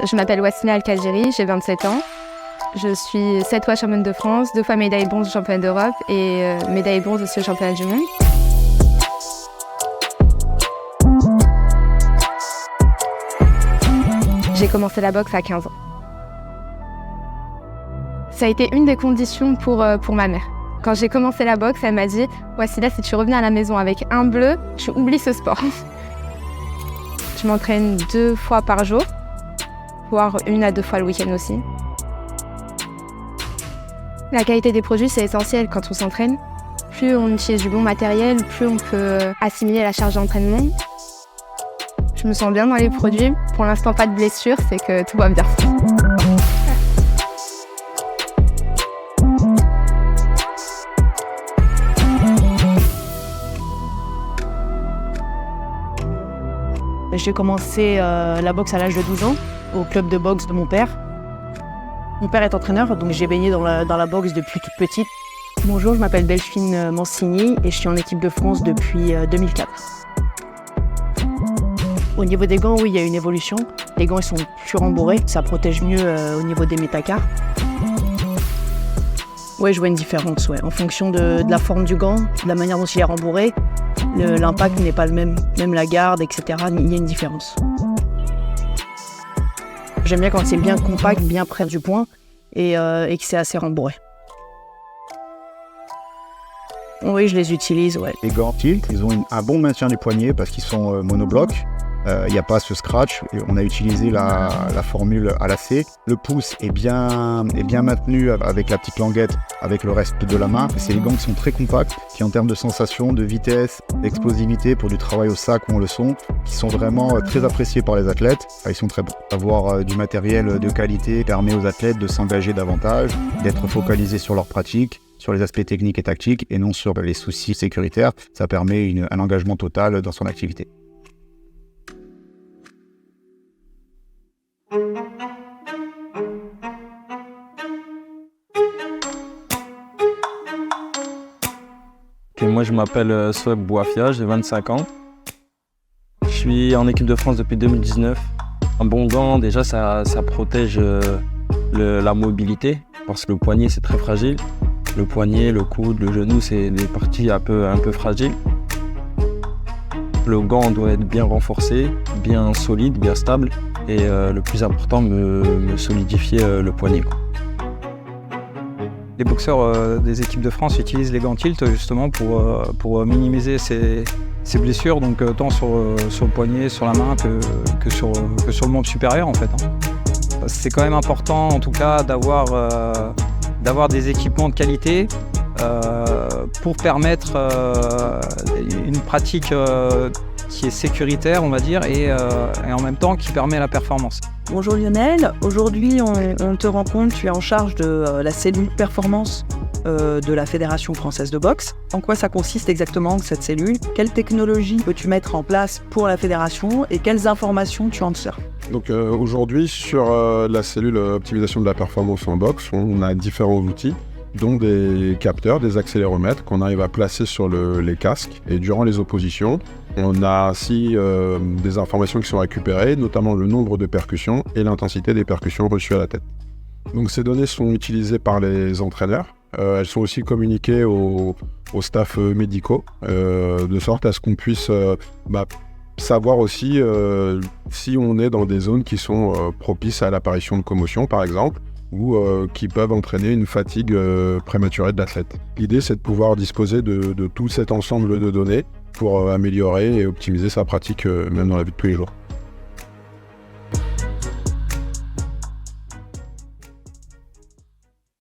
Je m'appelle Wassila Al-Kajiri, j'ai 27 ans. Je suis 7 fois championne de France, 2 fois médaille bronze au championnat d'Europe et médaille bronze aussi au championnat du monde. J'ai commencé la boxe à 15 ans. Ça a été une des conditions pour ma mère. Quand j'ai commencé la boxe, elle m'a dit « Wassila, si tu revenais à la maison avec un bleu, tu oublies ce sport. » Je m'entraîne 2 fois par jour, voire 1 à 2 fois le week-end aussi. La qualité des produits, c'est essentiel quand on s'entraîne. Plus on utilise du bon matériel, plus on peut assimiler la charge d'entraînement. Je me sens bien dans les produits. Pour l'instant, pas de blessure, c'est que tout va bien. J'ai commencé la boxe à l'âge de 12 ans, au club de boxe de mon père. Mon père est entraîneur, donc j'ai baigné dans la boxe depuis toute petite. Bonjour, je m'appelle Delphine Mancini et je suis en équipe de France depuis 2004. Au niveau des gants, oui, il y a une évolution. Les gants ils sont plus rembourrés, ça protège mieux au niveau des métacarpes. Oui, je vois une différence, ouais. En fonction de la forme du gant, de la manière dont il est rembourré, l'impact n'est pas le même, même la garde, etc. Il y a une différence. J'aime bien quand c'est bien compact, bien près du point et que c'est assez rembourré. Oui, je les utilise, ouais. Les gants Tilt, ils ont un bon maintien du poignet parce qu'ils sont monoblocs. Il n'y a pas ce scratch. On a utilisé la formule à lacet. Le pouce est bien maintenu avec la petite languette avec le reste de la main. C'est les gants qui sont très compacts, qui en termes de sensation, de vitesse, d'explosivité pour du travail au sac ou en leçon, qui sont vraiment très appréciés par les athlètes. Ils sont très bons. Avoir du matériel de qualité permet aux athlètes de s'engager davantage, d'être focalisés sur leur pratique, sur les aspects techniques et tactiques et non sur les soucis sécuritaires. Ça permet un engagement total dans son activité. Moi je m'appelle Soueb Bouafia, j'ai 25 ans. Je suis en équipe de France depuis 2019. Un bon gant, déjà ça protège la mobilité parce que le poignet c'est très fragile. Le poignet, le coude, le genou, c'est des parties un peu fragiles. Le gant doit être bien renforcé, bien solide, bien stable et le plus important, me solidifier le poignet. Les boxeurs des équipes de France utilisent les gants Tilt justement pour minimiser ces blessures, donc tant sur le poignet, sur la main que sur le membre supérieur en fait. C'est quand même important en tout cas d'avoir des équipements de qualité pour permettre une pratique qui est sécuritaire, on va dire, et en même temps qui permet la performance. Bonjour Lionel, aujourd'hui on te rencontre, tu es en charge de la cellule performance de la Fédération française de boxe. En quoi ça consiste exactement cette cellule? Quelle technologie peux-tu mettre en place pour la fédération et quelles informations tu en sers? Donc aujourd'hui sur la cellule optimisation de la performance en boxe, on a différents outils, dont des capteurs, des accéléromètres qu'on arrive à placer sur les casques. Et durant les oppositions, on a ainsi des informations qui sont récupérées, notamment le nombre de percussions et l'intensité des percussions reçues à la tête. Donc ces données sont utilisées par les entraîneurs. Elles sont aussi communiquées aux staffs médicaux, de sorte à ce qu'on puisse savoir aussi si on est dans des zones qui sont propices à l'apparition de commotion, par exemple, ou qui peuvent entraîner une fatigue prématurée de l'athlète. L'idée, c'est de pouvoir disposer de tout cet ensemble de données pour améliorer et optimiser sa pratique, même dans la vie de tous les jours.